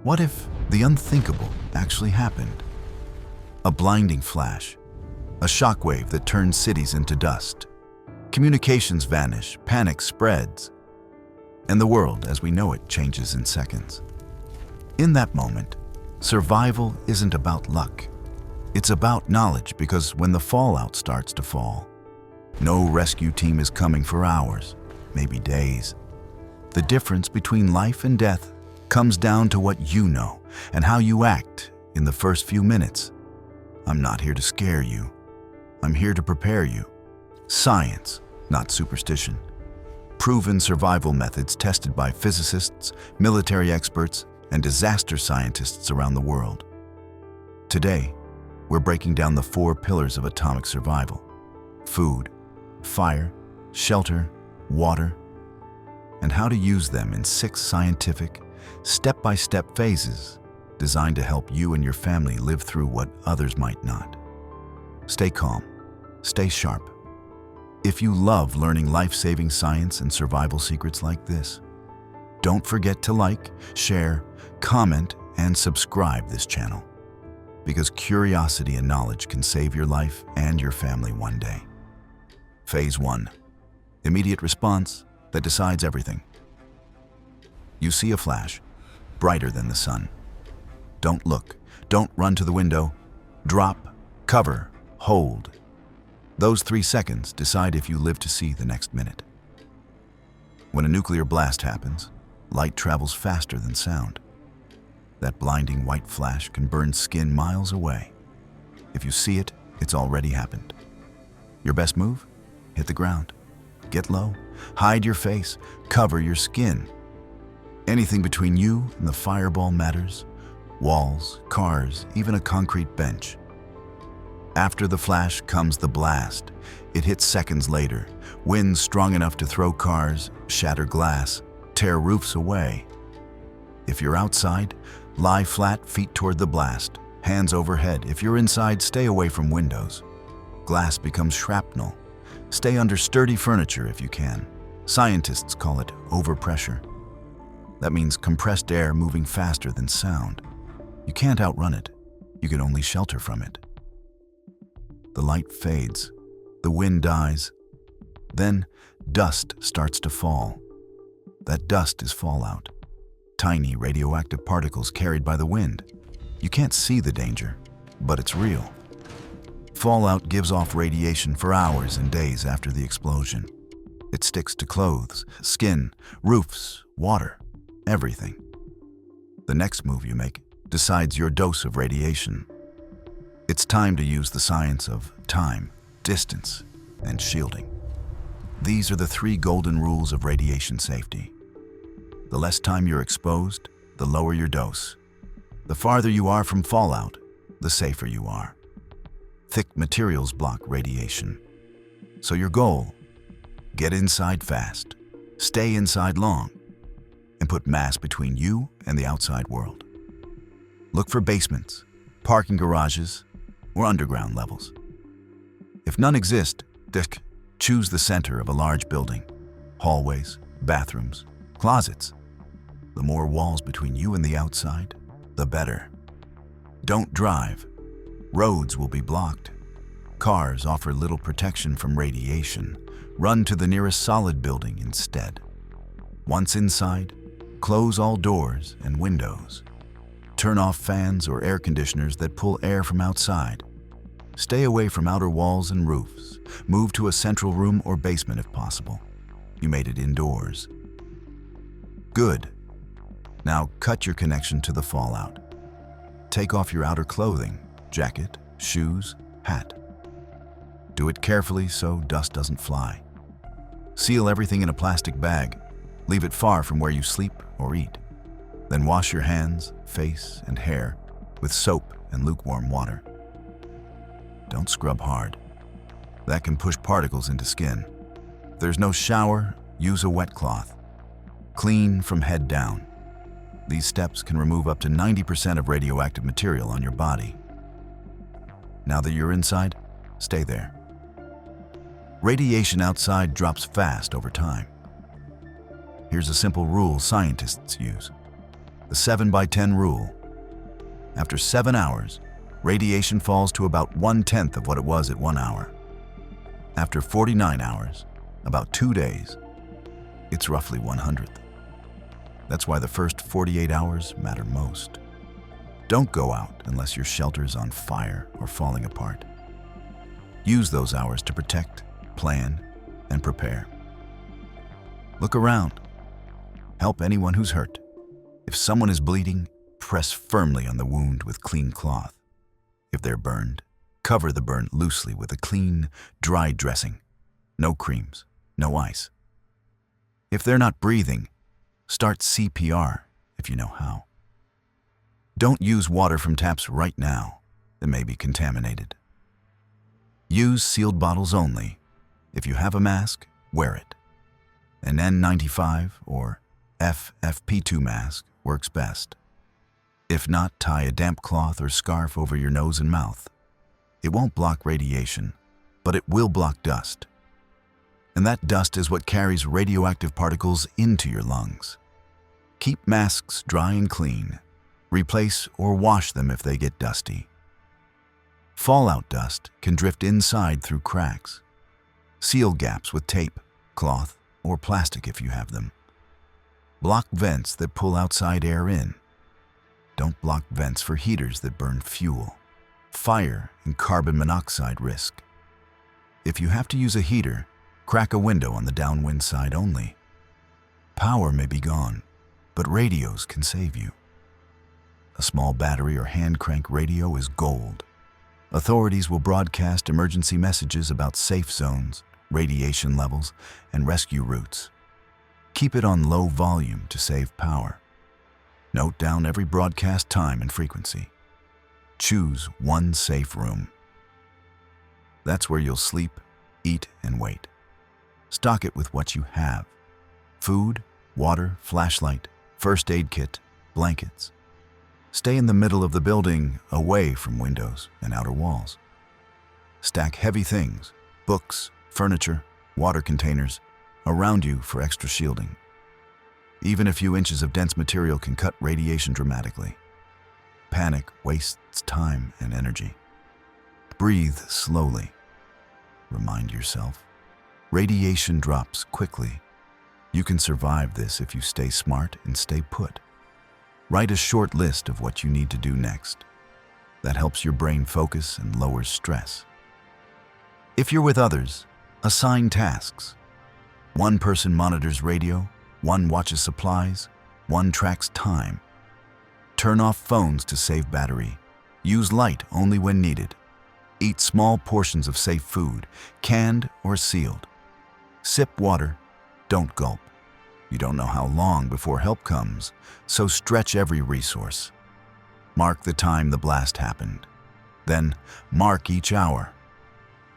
What if the unthinkable actually happened? A blinding flash, a shockwave that turns cities into dust. Communications vanish, panic spreads, and the world as we know it changes in seconds. In that moment, survival isn't about luck. It's about knowledge, because when the fallout starts to fall, no rescue team is coming for hours, maybe days. The difference between life and death comes down to what you know and how you act in the first few minutes. I'm not here to scare you. I'm here to prepare you. Science, not superstition. Proven survival methods tested by physicists, military experts, and disaster scientists around the world. Today, we're breaking down the 4 pillars of atomic survival: food, fire, shelter, water, and how to use them in 6 scientific, step-by-step phases designed to help you and your family live through what others might not. Stay calm, stay sharp. If you love learning life-saving science and survival secrets like this, don't forget to like, share, comment, and subscribe this channel, because curiosity and knowledge can save your life and your family one day. Phase 1. Immediate response that decides everything. You see a flash, brighter than the sun. Don't look, don't run to the window. Drop, cover, hold. Those 3 seconds decide if you live to see the next minute. When a nuclear blast happens, light travels faster than sound. That blinding white flash can burn skin miles away. If you see it, it's already happened. Your best move? Hit the ground. Get low. Hide your face. Cover your skin. Anything between you and the fireball matters. Walls, cars, even a concrete bench. After the flash comes the blast. It hits seconds later. Winds strong enough to throw cars, shatter glass, tear roofs away. If you're outside, lie flat, feet toward the blast, hands overhead. If you're inside, stay away from windows. Glass becomes shrapnel. Stay under sturdy furniture if you can. Scientists call it overpressure. That means compressed air moving faster than sound. You can't outrun it. You can only shelter from it. The light fades. The wind dies. Then dust starts to fall. That dust is fallout. Tiny radioactive particles carried by the wind. You can't see the danger, but it's real. Fallout gives off radiation for hours and days after the explosion. It sticks to clothes, skin, roofs, water, everything. The next move you make decides your dose of radiation. It's time to use the science of time, distance, and shielding. These are the 3 golden rules of radiation safety. The less time you're exposed, the lower your dose. The farther you are from fallout, the safer you are. Thick materials block radiation. So your goal: get inside fast, stay inside long, and put mass between you and the outside world. Look for basements, parking garages, or underground levels. If none exist, choose the center of a large building. Hallways, bathrooms, closets. The more walls between you and the outside, the better. Don't drive. Roads will be blocked. Cars offer little protection from radiation. Run to the nearest solid building instead. Once inside, close all doors and windows. Turn off fans or air conditioners that pull air from outside. Stay away from outer walls and roofs. Move to a central room or basement if possible. You made it indoors. Good. Now cut your connection to the fallout. Take off your outer clothing, jacket, shoes, hat. Do it carefully so dust doesn't fly. Seal everything in a plastic bag. Leave it far from where you sleep or eat. Then wash your hands, face, and hair with soap and lukewarm water. Don't scrub hard. That can push particles into skin. If there's no shower, use a wet cloth. Clean from head down. These steps can remove up to 90% of radioactive material on your body. Now that you're inside, stay there. Radiation outside drops fast over time. Here's a simple rule scientists use. The 7 by 10 rule. After 7 hours, radiation falls to about 1/10 of what it was at 1 hour. After 49 hours, about 2 days, it's roughly 1/100th. That's why the first 48 hours matter most. Don't go out unless your shelter is on fire or falling apart. Use those hours to protect, plan, and prepare. Look around. Help anyone who's hurt. If someone is bleeding, press firmly on the wound with clean cloth. If they're burned, cover the burn loosely with a clean, dry dressing. No creams, no ice. If they're not breathing, start CPR if you know how. Don't use water from taps right now. They may be contaminated. Use sealed bottles only. If you have a mask, wear it. An N95 or FFP2 mask works best. If not, tie a damp cloth or scarf over your nose and mouth. It won't block radiation, but it will block dust. And that dust is what carries radioactive particles into your lungs. Keep masks dry and clean. Replace or wash them if they get dusty. Fallout dust can drift inside through cracks. Seal gaps with tape, cloth, or plastic if you have them. Block vents that pull outside air in. Don't block vents for heaters that burn fuel, fire, and carbon monoxide risk. If you have to use a heater, crack a window on the downwind side only. Power may be gone, but radios can save you. A small battery or hand crank radio is gold. Authorities will broadcast emergency messages about safe zones, radiation levels, and rescue routes. Keep it on low volume to save power. Note down every broadcast time and frequency. Choose one safe room. That's where you'll sleep, eat, and wait. Stock it with what you have: food, water, flashlight, first aid kit, blankets. Stay in the middle of the building, away from windows and outer walls. Stack heavy things, books, furniture, water containers, around you for extra shielding. Even a few inches of dense material can cut radiation dramatically. Panic wastes time and energy. Breathe slowly. Remind yourself, radiation drops quickly. You can survive this if you stay smart and stay put. Write a short list of what you need to do next. That helps your brain focus and lowers stress. If you're with others, assign tasks. One person monitors radio, one watches supplies, one tracks time. Turn off phones to save battery. Use light only when needed. Eat small portions of safe food, canned or sealed. Sip water, don't gulp. You don't know how long before help comes, so stretch every resource. Mark the time the blast happened. Then mark each hour.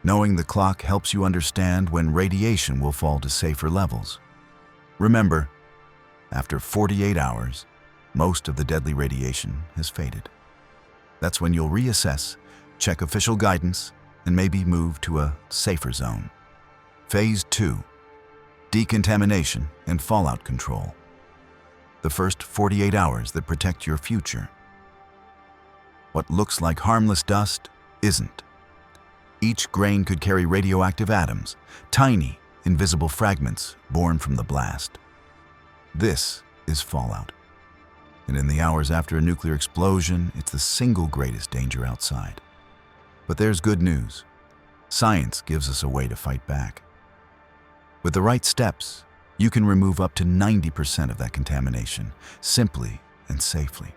Knowing the clock helps you understand when radiation will fall to safer levels. Remember, after 48 hours, most of the deadly radiation has faded. That's when you'll reassess, check official guidance, and maybe move to a safer zone. Phase 2. Decontamination and fallout control. The first 48 hours that protect your future. What looks like harmless dust isn't. Each grain could carry radioactive atoms, tiny, invisible fragments born from the blast. This is fallout. And in the hours after a nuclear explosion, it's the single greatest danger outside. But there's good news. Science gives us a way to fight back. With the right steps, you can remove up to 90% of that contamination, simply and safely.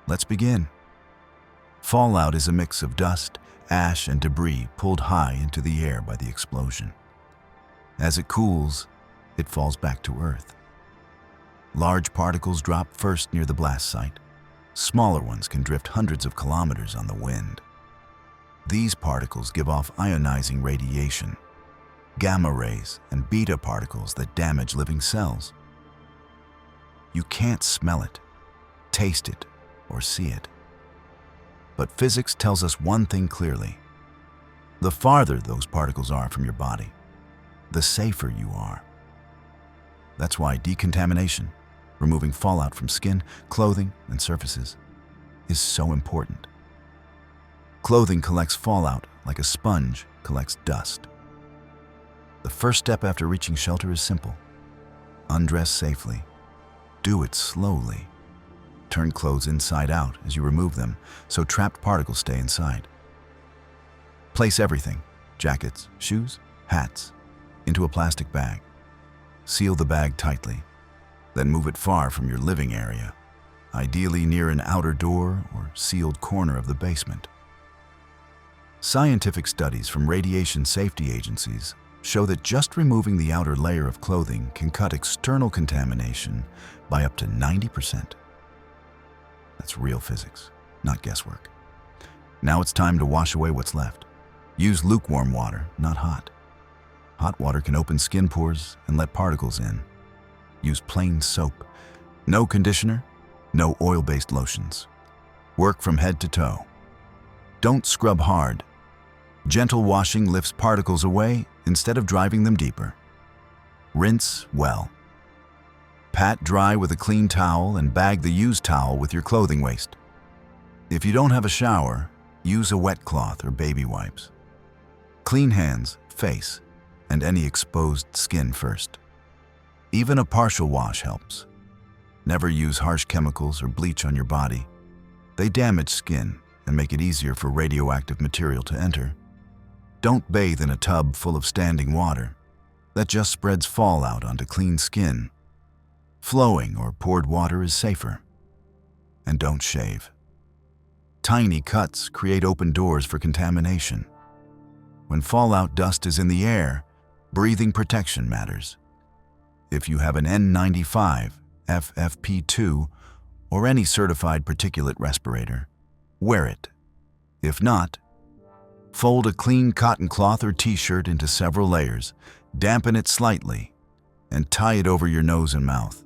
Let's begin. Fallout is a mix of dust, ash, and debris pulled high into the air by the explosion. As it cools, it falls back to Earth. Large particles drop first near the blast site. Smaller ones can drift hundreds of kilometers on the wind. These particles give off ionizing radiation, gamma rays, and beta particles that damage living cells. You can't smell it, taste it, or see it. But physics tells us one thing clearly. The farther those particles are from your body, the safer you are. That's why decontamination, removing fallout from skin, clothing, and surfaces is so important. Clothing collects fallout like a sponge collects dust. The first step after reaching shelter is simple. Undress safely. Do it slowly. Turn clothes inside out as you remove them so trapped particles stay inside. Place everything, jackets, shoes, hats, into a plastic bag. Seal the bag tightly. Then move it far from your living area, ideally near an outer door or sealed corner of the basement. Scientific studies from radiation safety agencies show that just removing the outer layer of clothing can cut external contamination by up to 90%. That's real physics, not guesswork. Now it's time to wash away what's left. Use lukewarm water, not hot. Hot water can open skin pores and let particles in. Use plain soap. No conditioner, no oil-based lotions. Work from head to toe. Don't scrub hard. Gentle washing lifts particles away instead of driving them deeper. Rinse well. Pat dry with a clean towel and bag the used towel with your clothing waste. If you don't have a shower, use a wet cloth or baby wipes. Clean hands, face, and any exposed skin first. Even a partial wash helps. Never use harsh chemicals or bleach on your body. They damage skin and make it easier for radioactive material to enter. Don't bathe in a tub full of standing water. That just spreads fallout onto clean skin. Flowing or poured water is safer. And don't shave. Tiny cuts create open doors for contamination. When fallout dust is in the air, breathing protection matters. If you have an N95, FFP2, or any certified particulate respirator, wear it. If not, fold a clean cotton cloth or t-shirt into several layers, dampen it slightly, and tie it over your nose and mouth.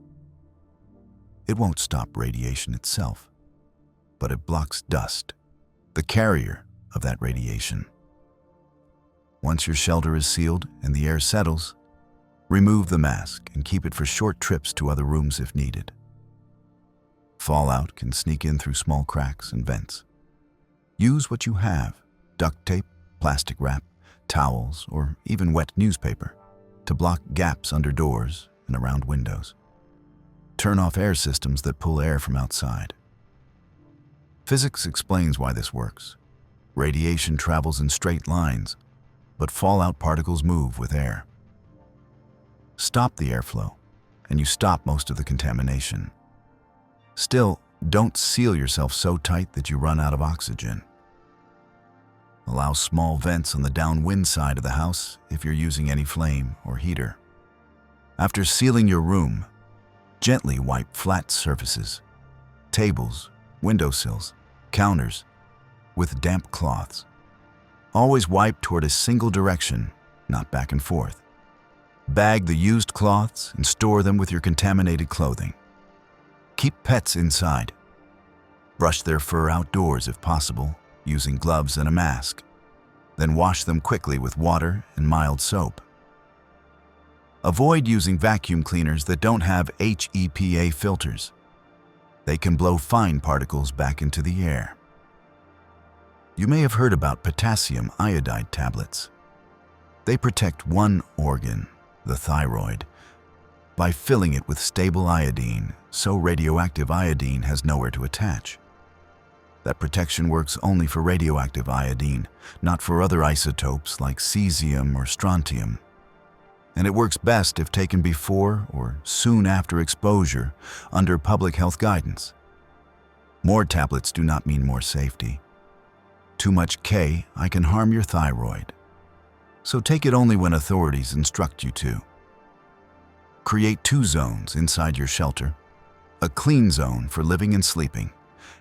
It won't stop radiation itself, but it blocks dust, the carrier of that radiation. Once your shelter is sealed and the air settles, remove the mask and keep it for short trips to other rooms if needed. Fallout can sneak in through small cracks and vents. Use what you have: duct tape, plastic wrap, towels, or even wet newspaper to block gaps under doors and around windows. Turn off air systems that pull air from outside. Physics explains why this works. Radiation travels in straight lines, but fallout particles move with air. Stop the airflow, and you stop most of the contamination. Still, don't seal yourself so tight that you run out of oxygen. Allow small vents on the downwind side of the house if you're using any flame or heater. After sealing your room, gently wipe flat surfaces, tables, windowsills, counters, with damp cloths. Always wipe toward a single direction, not back and forth. Bag the used cloths and store them with your contaminated clothing. Keep pets inside. Brush their fur outdoors if possible, using gloves and a mask. Then wash them quickly with water and mild soap. Avoid using vacuum cleaners that don't have HEPA filters. They can blow fine particles back into the air. You may have heard about potassium iodide tablets. They protect one organ, the thyroid, by filling it with stable iodine, so radioactive iodine has nowhere to attach. That protection works only for radioactive iodine, not for other isotopes like cesium or strontium. And it works best if taken before or soon after exposure under public health guidance. More tablets do not mean more safety. Too much K can harm your thyroid. So take it only when authorities instruct you to. Create 2 zones inside your shelter: a clean zone for living and sleeping,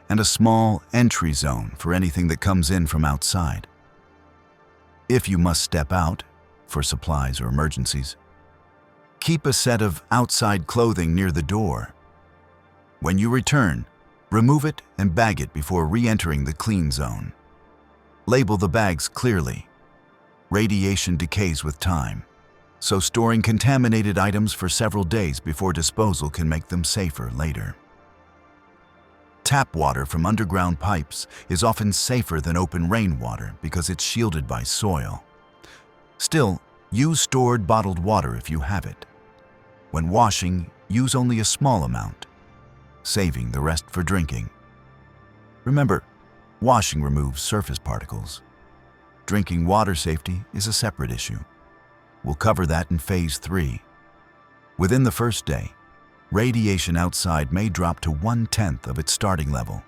and a small entry zone for anything that comes in from outside. If you must step out for supplies or emergencies, keep a set of outside clothing near the door. When you return, remove it and bag it before re-entering the clean zone. Label the bags clearly. Radiation decays with time, so storing contaminated items for several days before disposal can make them safer later. Tap water from underground pipes is often safer than open rainwater because it's shielded by soil. Still, use stored bottled water if you have it. When washing, use only a small amount, saving the rest for drinking. Remember, washing removes surface particles. Drinking water safety is a separate issue. We'll cover that in Phase 3. Within the first day, radiation outside may drop to 1/10 of its starting level.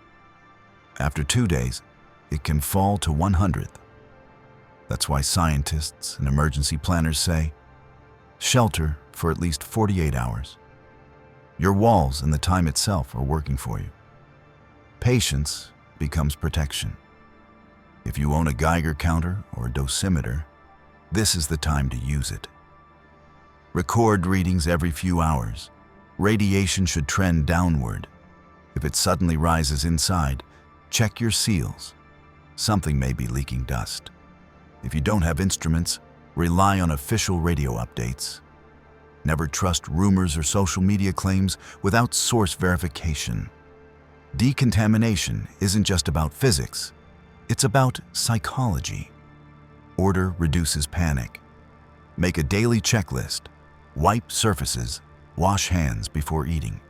After 2 days, it can fall to 1/100th. That's why scientists and emergency planners say, shelter for at least 48 hours. Your walls and the time itself are working for you. Patience becomes protection. If you own a Geiger counter or a dosimeter, this is the time to use it. Record readings every few hours. Radiation should trend downward. If it suddenly rises inside, check your seals. Something may be leaking dust. If you don't have instruments, rely on official radio updates. Never trust rumors or social media claims without source verification. Decontamination isn't just about physics, it's about psychology. Order reduces panic. Make a daily checklist. Wipe surfaces. Wash hands before eating.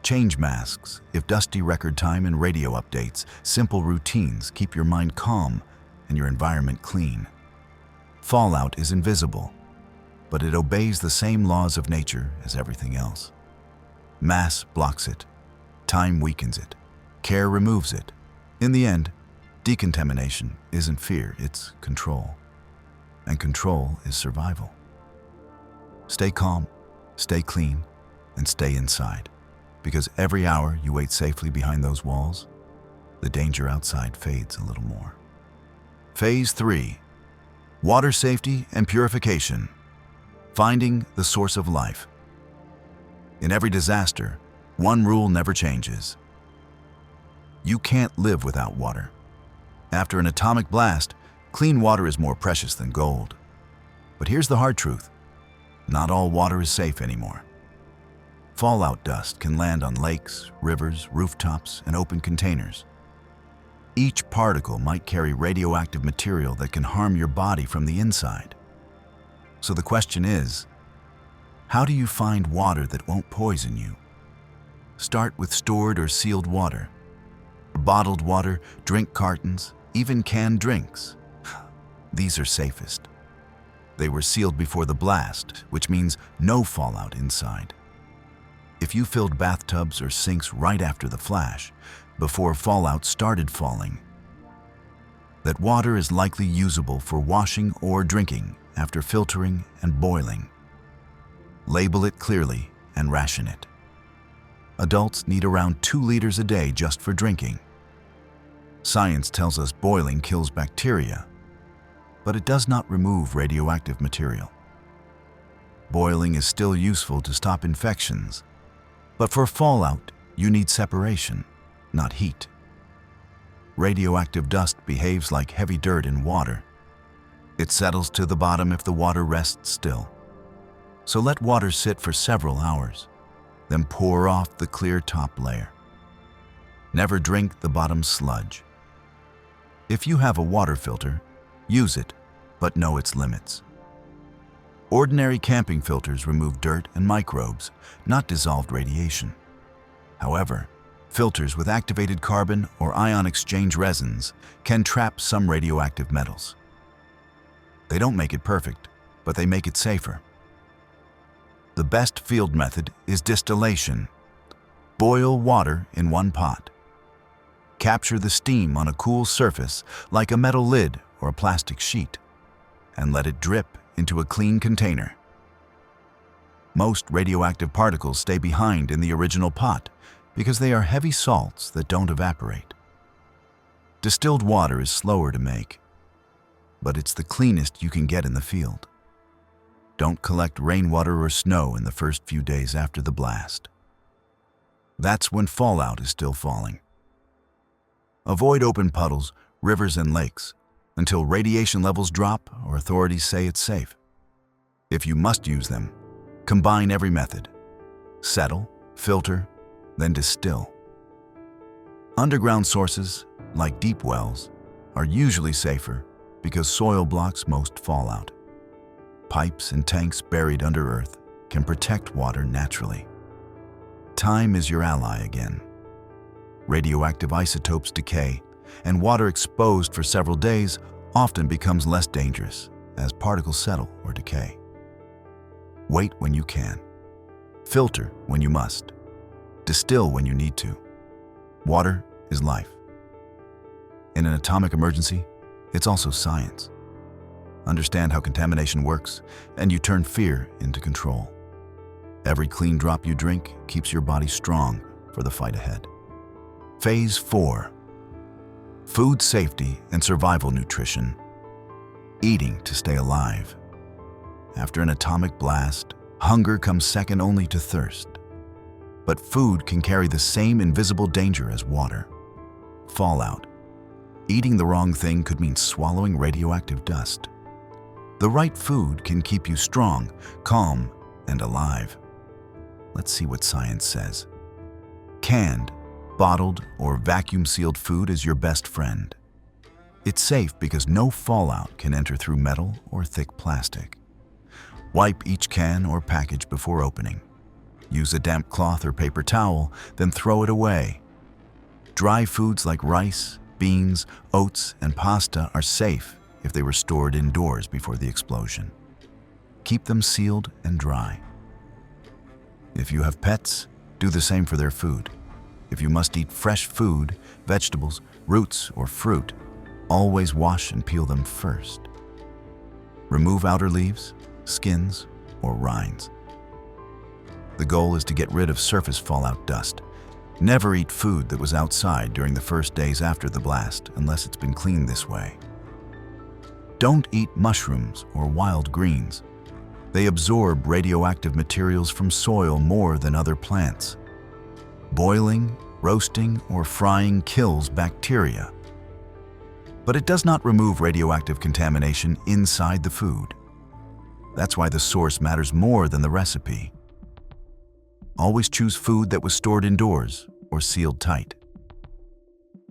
Change masks if dusty record time and radio updates. Simple routines keep your mind calm and your environment clean. Fallout is invisible, but it obeys the same laws of nature as everything else. Mass blocks it. Time weakens it. Care removes it. In the end, decontamination isn't fear, it's control. And control is survival. Stay calm, stay clean, and stay inside. Because every hour you wait safely behind those walls, the danger outside fades a little more. Phase 3. Water safety and purification. Finding the source of life. In every disaster, one rule never changes. You can't live without water. After an atomic blast, clean water is more precious than gold. But here's the hard truth. Not all water is safe anymore. Fallout dust can land on lakes, rivers, rooftops, and open containers. Each particle might carry radioactive material that can harm your body from the inside. So the question is, how do you find water that won't poison you? Start with stored or sealed water. Bottled water, drink cartons, even canned drinks. These are safest. They were sealed before the blast, which means no fallout inside. If you filled bathtubs or sinks right after the flash, before fallout started falling, that water is likely usable for washing or drinking after filtering and boiling. Label it clearly and ration it. Adults need around 2 liters a day just for drinking. Science tells us boiling kills bacteria, but it does not remove radioactive material. Boiling is still useful to stop infections, but for fallout, you need separation, not heat. Radioactive dust behaves like heavy dirt in water. It settles to the bottom if the water rests still. So let water sit for several hours, then pour off the clear top layer. Never drink the bottom sludge. If you have a water filter, use it, but know its limits. Ordinary camping filters remove dirt and microbes, not dissolved radiation. However, filters with activated carbon or ion exchange resins can trap some radioactive metals. They don't make it perfect, but they make it safer. The best field method is distillation. Boil water in one pot. Capture the steam on a cool surface like a metal lid or a plastic sheet, and let it drip into a clean container. Most radioactive particles stay behind in the original pot because they are heavy salts that don't evaporate. Distilled water is slower to make, but it's the cleanest you can get in the field. Don't collect rainwater or snow in the first few days after the blast. That's when fallout is still falling. Avoid open puddles, rivers, and lakes until radiation levels drop or authorities say it's safe. If you must use them, combine every method. Settle, filter, then distill. Underground sources, like deep wells, are usually safer because soil blocks most fallout. Pipes and tanks buried under earth can protect water naturally. Time is your ally again. Radioactive isotopes decay, and water exposed for several days often becomes less dangerous as particles settle or decay. Wait when you can. Filter when you must. Distill when you need to. Water is life. In an atomic emergency, it's also science. Understand how contamination works, and you turn fear into control. Every clean drop you drink keeps your body strong for the fight ahead. Phase 4. Food safety and survival nutrition. Eating to stay alive. After an atomic blast, hunger comes second only to thirst. But food can carry the same invisible danger as water. Fallout. Eating the wrong thing could mean swallowing radioactive dust. The right food can keep you strong, calm, and alive. Let's see what science says. Canned, bottled, or vacuum-sealed food is your best friend. It's safe because no fallout can enter through metal or thick plastic. Wipe each can or package before opening. Use a damp cloth or paper towel, then throw it away. Dry foods like rice, beans, oats, and pasta are safe if they were stored indoors before the explosion. Keep them sealed and dry. If you have pets, do the same for their food. If you must eat fresh food, vegetables, roots, or fruit, always wash and peel them first. Remove outer leaves, skins, or rinds. The goal is to get rid of surface fallout dust. Never eat food that was outside during the first days after the blast unless it's been cleaned this way. Don't eat mushrooms or wild greens. They absorb radioactive materials from soil more than other plants. Boiling, roasting, or frying kills bacteria. But it does not remove radioactive contamination inside the food. That's why the source matters more than the recipe. Always choose food that was stored indoors or sealed tight.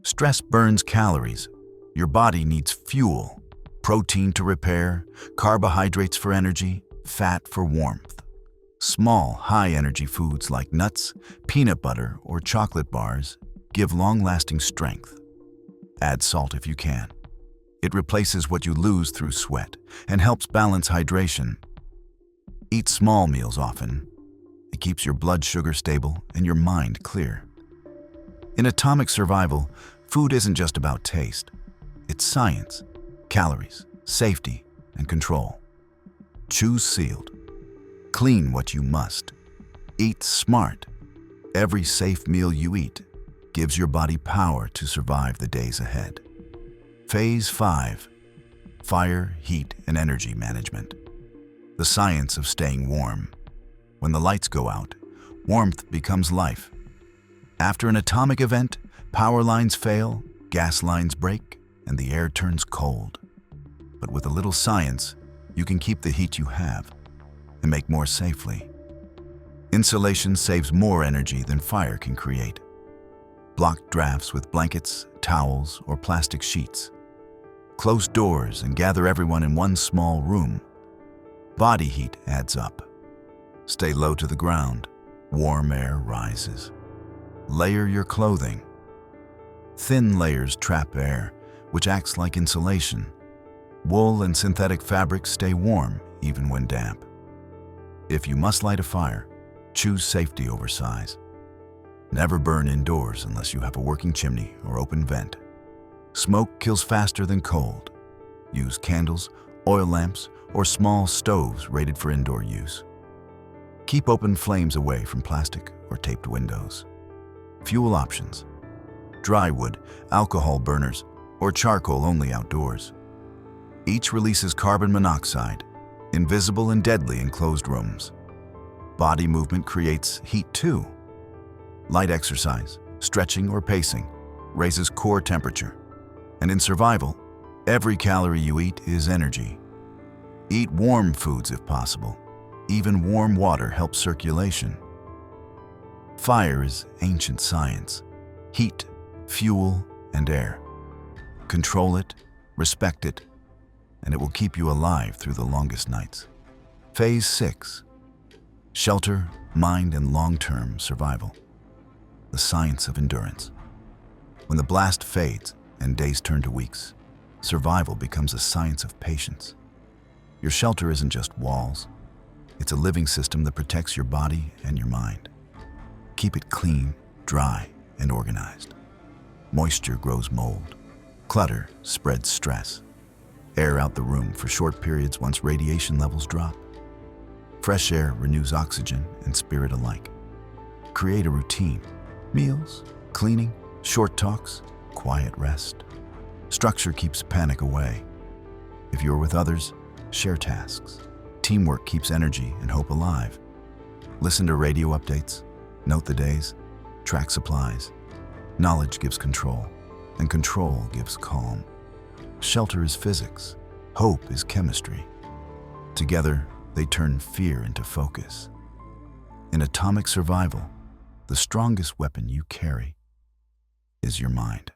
Stress burns calories. Your body needs fuel, protein to repair, carbohydrates for energy, fat for warmth. Small, high-energy foods like nuts, peanut butter, or chocolate bars give long-lasting strength. Add salt if you can. It replaces what you lose through sweat and helps balance hydration. Eat small meals often. It keeps your blood sugar stable and your mind clear. In atomic survival, food isn't just about taste. It's science, calories, safety, and control. Choose sealed. Clean what you must. Eat smart. Every safe meal you eat gives your body power to survive the days ahead. Phase 5. Fire, heat, and energy management. The science of staying warm. When the lights go out, warmth becomes life. After an atomic event, power lines fail, gas lines break, and the air turns cold. But with a little science, you can keep the heat you have and make more safely. Insulation saves more energy than fire can create. Block drafts with blankets, towels, or plastic sheets. Close doors and gather everyone in one small room. Body heat adds up. Stay low to the ground. Warm air rises. Layer your clothing. Thin layers trap air, which acts like insulation. Wool and synthetic fabrics stay warm even when damp. If you must light a fire, choose safety over size. Never burn indoors unless you have a working chimney or open vent. Smoke kills faster than cold. Use candles, oil lamps, or small stoves rated for indoor use. Keep open flames away from plastic or taped windows. Fuel options: dry wood, alcohol burners, or charcoal only outdoors. Each releases carbon monoxide, invisible and deadly in closed rooms. Body movement creates heat too. Light exercise, stretching or pacing, raises core temperature. And in survival, every calorie you eat is energy. Eat warm foods if possible. Even warm water helps circulation. Fire is ancient science. Heat, fuel, and air. Control it, respect it, and it will keep you alive through the longest nights. Phase 6. Shelter, mind, and long-term survival. The science of endurance. When the blast fades and days turn to weeks, survival becomes a science of patience. Your shelter isn't just walls. It's a living system that protects your body and your mind. Keep it clean, dry, and organized. Moisture grows mold. Clutter spreads stress. Air out the room for short periods once radiation levels drop. Fresh air renews oxygen and spirit alike. Create a routine. Meals, cleaning, short talks, quiet rest. Structure keeps panic away. If you're with others, share tasks. Teamwork keeps energy and hope alive. Listen to radio updates, note the days, track supplies. Knowledge gives control, and control gives calm. Shelter is physics, hope is chemistry. Together, they turn fear into focus. In atomic survival, the strongest weapon you carry is your mind.